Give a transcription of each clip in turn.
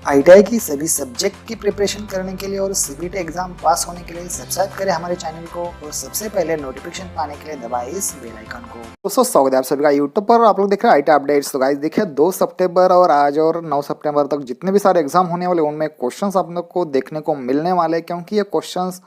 ITI की सभी subject की प्रिपरेशन करने के लिए और सीबीटी एग्जाम पास होने के लिए सब्सक्राइब करें हमारे चैनल को और सबसे पहले नोटिफिकेशन पाने के लिए दबाएं इस बेल आइकन को। दोस्तों स्वागत है आप सभी का यूट्यूब पर। आप लोग देख रहे हैं आईटी अपडेट्स। तो गाइस देखिए 2 सितंबर और आज और 9 सितंबर तक जितने भी सारे एग्जाम होने वाले उनमें क्वेश्चंस आप लोग को देखने को मिलने वाले, क्योंकि ये क्वेश्चंस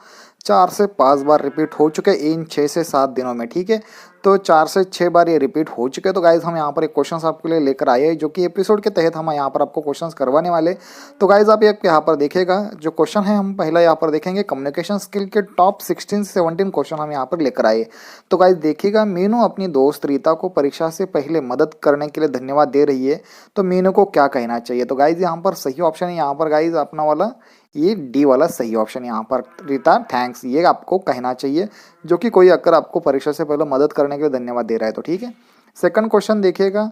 4 से 5 बार रिपीट हो चुके इन 6 से 7 दिनों में। ठीक है, तो 4 से 6 बार ये रिपीट हो चुके हैं। तो गाइज हम यहाँ पर एक क्वेश्चंस आपके लिए लेकर आए हैं, जो कि एपिसोड के तहत हम यहाँ पर आपको क्वेश्चंस करवाने वाले। तो गाइज आप एक यहाँ पर देखिएगा जो क्वेश्चन है, हम पहला यहाँ पर देखेंगे कम्युनिकेशन स्किल के टॉप 16 से 17 क्वेश्चन हम यहाँ पर लेकर आए। तो गाइज देखिएगा, मीनू अपनी दोस्त रीता को परीक्षा से पहले मदद करने के लिए धन्यवाद दे रही है, तो मीनू को क्या कहना चाहिए। तो गाइज यहाँ पर सही ऑप्शन है यहाँ पर गाइज अपना वाला ये डी वाला सही ऑप्शन यहाँ पर, रीता थैंक्स, ये आपको कहना चाहिए, जो कि कोई अगर आपको परीक्षा से पहले मदद करने के लिए धन्यवाद दे रहा है तो ठीक है। सेकंड क्वेश्चन देखिएगा,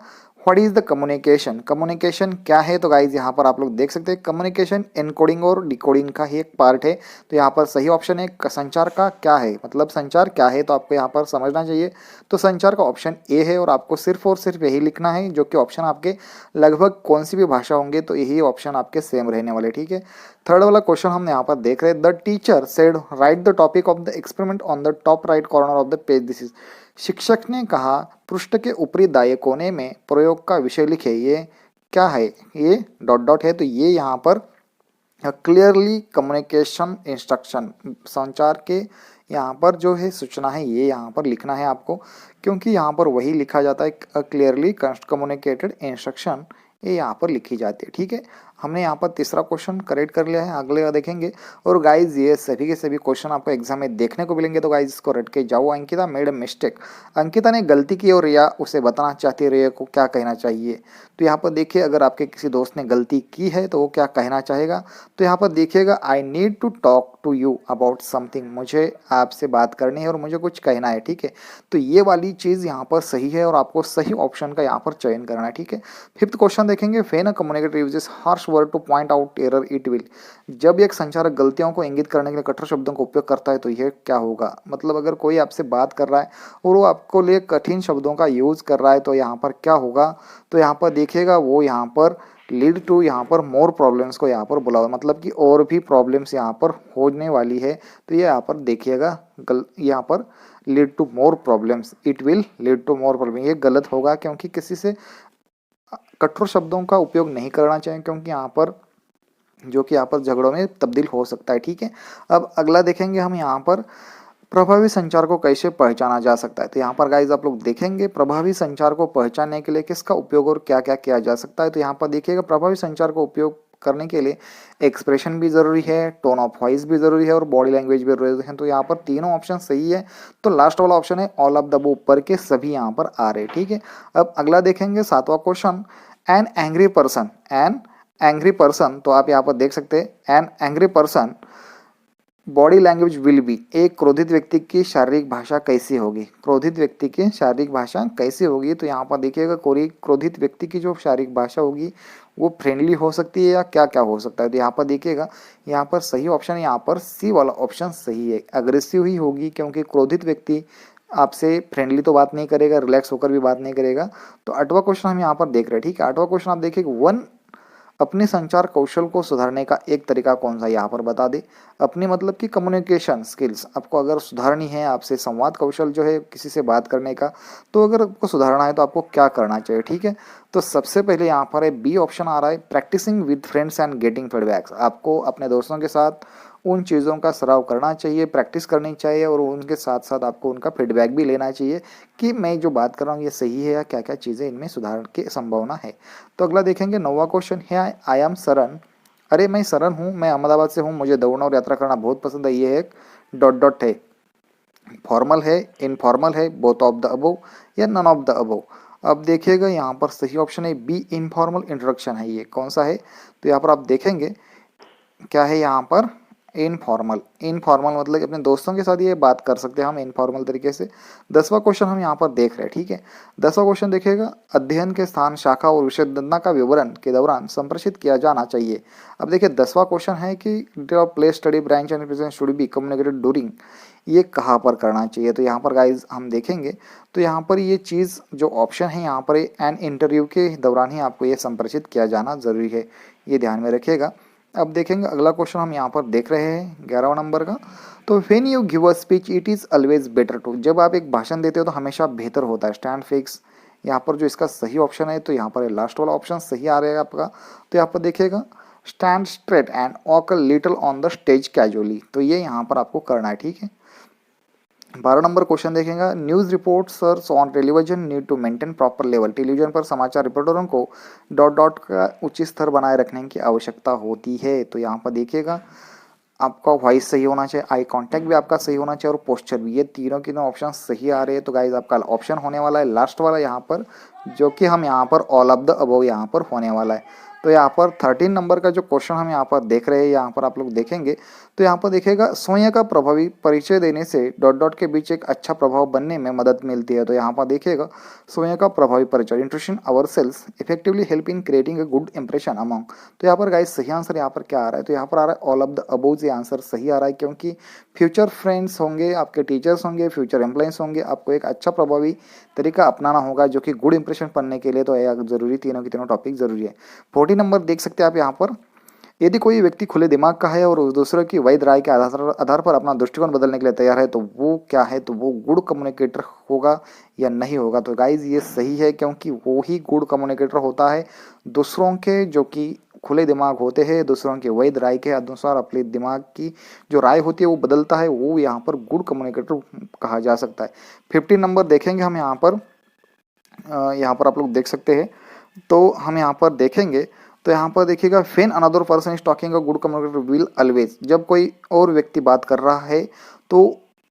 what is the communication, communication क्या है। तो गाइज यहाँ पर आप लोग देख सकते हैं कम्युनिकेशन एनकोडिंग और डिकोडिंग का ही एक पार्ट है। तो यहाँ पर सही ऑप्शन है संचार का क्या है, मतलब संचार क्या है, तो आपको यहाँ पर समझना चाहिए। तो संचार का ऑप्शन ए है और आपको सिर्फ और सिर्फ यही लिखना है, जो कि ऑप्शन आपके लगभग कौन सी भी भाषा होंगे तो यही ऑप्शन आपके सेम रहने वाले। ठीक है, थर्ड वाला क्वेश्चन हम यहाँ पर देख रहे हैं, the teacher said right the topic of the experiment on the top right corner of the page. This is, शिक्षक ने कहा पृष्ठ के ऊपरी दाएं कोने में प्रयोग का विषय लिखे, ये क्या है, ये डॉट डॉट है। तो ये यहाँ पर क्लियरली कम्युनिकेशन इंस्ट्रक्शन, संचार के यहाँ पर जो है सूचना है, ये यहाँ पर लिखना है आपको, क्योंकि यहाँ पर वही लिखा जाता है क्लियरली कम्युनिकेटेड इंस्ट्रक्शन, ये यहाँ पर लिखी जाती है। ठीक है, हमने यहाँ पर तीसरा क्वेश्चन करेक्ट कर लिया है, अगले का देखेंगे। और गाइज ये सभी के सभी क्वेश्चन आपको एग्जाम में देखने को मिलेंगे, तो गाइज इसको रट के जाओ। Ankita made a mistake, Ankita ने गलती की और रिया उसे बताना चाहती है, रिया को क्या कहना चाहिए। तो यहाँ पर देखिए, अगर आपके किसी दोस्त ने गलती की है तो वो क्या कहना चाहेगा। तो यहाँ पर देखिएगा, I need to talk to you about something, मुझे आपसे बात करनी है और मुझे कुछ कहना है। ठीक है, तो ये वाली चीज़ यहाँ पर सही है और आपको सही ऑप्शन का यहाँ पर चयन करना है। ठीक है, फिफ्थ क्वेश्चन देखेंगे, when a communicator uses harsh word two point out error it will, जब एक संचारक गलतियों को इंगित करने के लिए कठोर शब्दों का उपयोग करता है तो यह क्या होगा। मतलब अगर कोई आपसे बात कर रहा है और वो आपको लिए कठिन शब्दों का यूज कर रहा है तो यहाँ पर क्या होगा। तो यहाँ पर देखिएगा, वो यहाँ पर लीड टू यहाँ पर मोर प्रॉब्लम्स को यहाँ पर बुलाओ, मतलब कि और भी प्रॉब्लम्स यहाँ पर होने वाली है। तो ये यहाँ पर देखिएगा, यहाँ पर lead to more problems, it will lead to more problem, ये गलत होगा, क्योंकि किसी से कठोर शब्दों का उपयोग नहीं करना चाहिए, क्योंकि यहाँ पर जो कि यहाँ पर झगड़ों में तब्दील हो सकता है। ठीक है, अब अगला देखेंगे हम यहाँ पर, प्रभावी संचार को कैसे पहचाना जा सकता है। तो यहाँ पर गाइज आप लोग देखेंगे, प्रभावी संचार को पहचानने के लिए किसका उपयोग और क्या क्या किया जा सकता है। तो यहाँ पर देखिएगा, प्रभावी संचार को उपयोग करने के लिए एक्सप्रेशन भी ज़रूरी है, टोन ऑफ वॉइस भी ज़रूरी है और बॉडी लैंग्वेज भी ज़रूरी है। तो यहाँ पर तीनों ऑप्शन सही है। तो लास्ट वाला ऑप्शन है ऑल ऑफ द अबव, ऊपर के सभी यहाँ पर आ रहे। ठीक है, अब अगला देखेंगे सातवां question, an angry person, an angry person, तो आप यहाँ पर देख सकते हैं an angry person body language will be, एक क्रोधित व्यक्ति की शारीरिक भाषा कैसी होगी, क्रोधित व्यक्ति की शारीरिक भाषा कैसी होगी। तो यहाँ पर देखिएगा, कोई क्रोधित व्यक्ति की जो शारीरिक भाषा होगी वो फ्रेंडली हो सकती है या क्या क्या हो सकता है। तो यहाँ पर देखिएगा, यहाँ पर सही ऑप्शन है, यहाँ पर सी वाला ऑप्शन सही है, अग्रेसिव ही होगी, क्योंकि क्रोधित व्यक्ति आपसे फ्रेंडली तो बात नहीं करेगा, रिलैक्स होकर भी बात नहीं करेगा। तो आठवां क्वेश्चन हम यहाँ पर देख रहे हैं। ठीक है, आठवां क्वेश्चन आप देखिए, वन अपने संचार कौशल को सुधारने का एक तरीका कौन सा, यहाँ पर बता दे। अपनी मतलब कि कम्युनिकेशन स्किल्स आपको अगर सुधारनी है, आपसे संवाद कौशल जो है किसी से बात करने का, तो अगर आपको सुधारना है तो आपको क्या करना चाहिए। ठीक है, तो सबसे पहले यहाँ पर है बी ऑप्शन आ रहा है, practising with friends and getting feedbacks, आपको अपने दोस्तों के साथ उन चीज़ों का सराव करना चाहिए, प्रैक्टिस करनी चाहिए और उनके साथ साथ आपको उनका फीडबैक भी लेना चाहिए कि मैं जो बात कर रहा हूँ ये सही है या क्या क्या चीज़ें इनमें सुधार की संभावना है। तो अगला देखेंगे, नौवां क्वेश्चन है, आई एम सरन, अरे मैं सरन हूँ, मैं अहमदाबाद से हूँ, मुझे दौड़ना और यात्रा करना बहुत पसंद है, ये एक डॉट डॉट है, फॉर्मल है, इनफॉर्मल है, बोथ ऑफ द अबव या नन ऑफ द अबव। अब देखिएगा, यहाँ पर सही ऑप्शन है बी, इनफॉर्मल इंट्रोडक्शन है। ये कौन सा है, तो यहाँ पर आप देखेंगे क्या है, यहाँ पर इनफॉर्मल, इनफॉर्मल मतलब कि अपने दोस्तों के साथ ये बात कर सकते हैं हम इनफॉर्मल तरीके से। 10वां क्वेश्चन हम यहाँ पर देख रहे हैं, ठीक है। 10वां क्वेश्चन देखिएगा, अध्ययन के स्थान, शाखा और विषयगणना का विवरण के दौरान संप्रेषित किया जाना चाहिए। अब देखिए 10वां क्वेश्चन है कि play study branch and present should be communicated during, ये कहाँ पर करना चाहिए। तो यहाँ पर गाइज हम देखेंगे तो यहाँ पर ये चीज़ जो ऑप्शन है यहाँ पर एन इंटरव्यू के दौरान ही आपको ये संप्रेषित किया जाना ज़रूरी है, ये ध्यान में रखिएगा। अब देखेंगे अगला क्वेश्चन हम यहाँ पर देख रहे हैं 11वां नंबर का। तो when you give a speech it is always better to, जब आप एक भाषण देते हो तो हमेशा बेहतर होता है। स्टैंड फिक्स, यहाँ पर जो इसका सही ऑप्शन है तो यहाँ पर लास्ट वाला ऑप्शन सही आ रहेगा आपका। तो यहाँ पर देखिएगा stand straight and walk a little on the stage casually, तो ये यहाँ पर आपको करना है, ठीक है। 12 नंबर क्वेश्चन देखेंगे, news reporters on television need to maintain proper level, television पर समाचार रिपोर्टरों को डॉट डॉट का उचित स्तर बनाए रखने की आवश्यकता होती है। तो यहाँ पर देखिएगा आपका वॉइस सही होना चाहिए, आई कांटेक्ट भी आपका सही होना चाहिए और पोस्चर भी, ये तीनों के ऑप्शन सही आ रहे हैं। तो गाइज आपका ऑप्शन होने वाला है लास्ट वाला यहाँ पर, जो कि हम यहाँ पर ऑल ऑफ द अबव यहाँ पर होने वाला है। तो यहाँ पर 13 नंबर का जो क्वेश्चन हम यहाँ पर देख रहे हैं, यहाँ पर आप लोग देखेंगे तो यहाँ पर देखिएगा स्वयं का प्रभावी परिचय देने से डॉट डॉट के बीच एक अच्छा प्रभाव बनने में मदद मिलती है। तो यहाँ पर देखिएगा स्वयं का प्रभावी परिचय, introduction our selves effectively help in creating a good impression among. तो यहाँ पर गाइस सही आंसर यहाँ पर क्या आ रहा है, तो यहाँ पर आ रहा है ऑल ऑफ द अबव, ये आंसर सही आ रहा है, क्योंकि फ्यूचर फ्रेंड्स होंगे, आपके टीचर्स होंगे, फ्यूचर एम्प्लॉइंस होंगे, आपको एक अच्छा प्रभावी तरीका अपनाना होगा जो कि गुड इंप्रेशन पढ़ने के लिए तो जरूरी, तीनों के तीनों टॉपिक जरूरी है। 40 नंबर देख सकते हैं आप यहाँ पर, यदि कोई व्यक्ति खुले दिमाग का है और दूसरों की वैध राय के आधार पर अपना दृष्टिकोण बदलने के लिए तैयार है तो वो क्या है, तो वो गुड कम्युनिकेटर होगा या नहीं होगा। तो गाइज ये सही है, क्योंकि वो ही गुड कम्युनिकेटर होता है, दूसरों के जो कि खुले दिमाग होते हैं, दूसरों के वैध राय के अनुसार अपने दिमाग की जो राय होती है वो बदलता है, वो यहाँ पर गुड कम्युनिकेटर कहा जा सकता है। 50 नंबर देखेंगे हम यहाँ पर आप लोग देख सकते हैं। तो हम यहाँ पर देखेंगे तो यहाँ पर देखिएगा when another person is talking a good communicator will always, जब कोई और व्यक्ति बात कर रहा है तो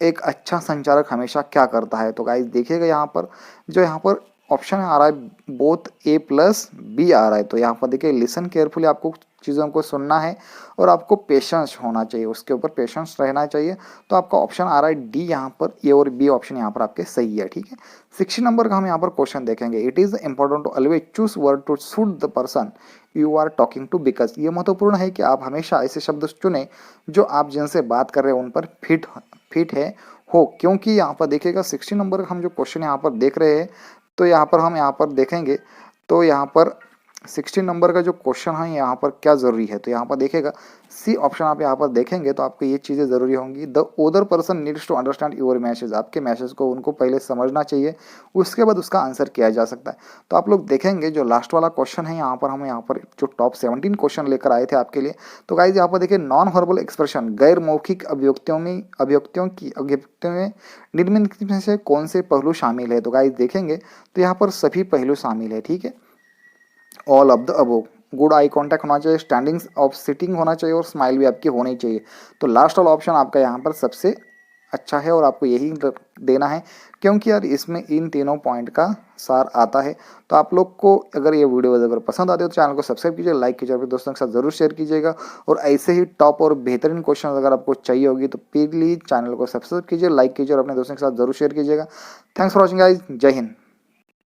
एक अच्छा संचारक हमेशा क्या करता है। तो गाइस देखिएगा यहाँ पर ऑप्शन आ रहा है बोथ ए प्लस बी आ रहा है। तो यहाँ पर देखिए लिसन केयरफुली, आपको चीज़ों को सुनना है और आपको पेशेंस होना चाहिए, उसके ऊपर पेशेंस रहना चाहिए। तो आपका ऑप्शन आ रहा है डी, यहाँ पर ए और बी ऑप्शन यहाँ पर आपके सही है, ठीक है। 60 नंबर का हम यहाँ पर क्वेश्चन देखेंगे, it is important to always choose word to suit the person you are talking to, because ये महत्वपूर्ण है कि आप हमेशा ऐसे शब्द चुने जो आप जिनसे बात कर रहे हैं उन पर फिट है हो, क्योंकि यहाँ पर देखिएगा 60 नंबर का हम जो क्वेश्चन यहाँ पर देख रहे हैं तो यहाँ पर हम यहाँ पर देखेंगे तो यहाँ पर 16 नंबर का जो क्वेश्चन है यहाँ पर क्या ज़रूरी है। तो यहाँ पर देखिएगा सी ऑप्शन आप यहाँ पर देखेंगे तो आपको ये चीज़ें ज़रूरी होंगी। The other person needs to understand your message, आपके मैसेज को उनको पहले समझना चाहिए, उसके बाद उसका आंसर किया जा सकता है। तो आप लोग देखेंगे जो लास्ट वाला क्वेश्चन है यहाँ पर हम यहाँ पर जो टॉप 17 क्वेश्चन लेकर आए थे आपके लिए। तो गाइज यहाँ पर देखिए नॉन वर्बल एक्सप्रेशन, गैर मौखिक अभिव्यक्तियों में निम्नलिखित में से कौन से पहलू शामिल है। तो गाइज देखेंगे तो यहाँ पर सभी पहलू शामिल है, ठीक है। All of the above, good eye contact होना चाहिए, स्टैंडिंग ऑफ सिटिंग होना चाहिए और स्माइल भी आपकी होनी चाहिए। तो लास्ट वाला ऑप्शन आपका यहाँ पर सबसे अच्छा है और आपको यही देना है, क्योंकि यार इसमें इन तीनों पॉइंट का सार आता है। तो आप लोग को अगर ये वीडियो अगर पसंद आती है तो चैनल को सब्सक्राइब कीजिए, लाइक कीजिए, अपने दोस्तों के साथ जरूर शेयर कीजिएगा। और ऐसे ही टॉप और बेहतरीन क्वेश्चन अगर आपको चाहिए होगी तो प्लीज चैनल को सब्सक्राइब कीजिए, लाइक कीजिए और अपने दोस्तों के साथ जरूर शेयर कीजिएगा। थैंक्स फॉर वॉचिंग गाइज, जय हिंद।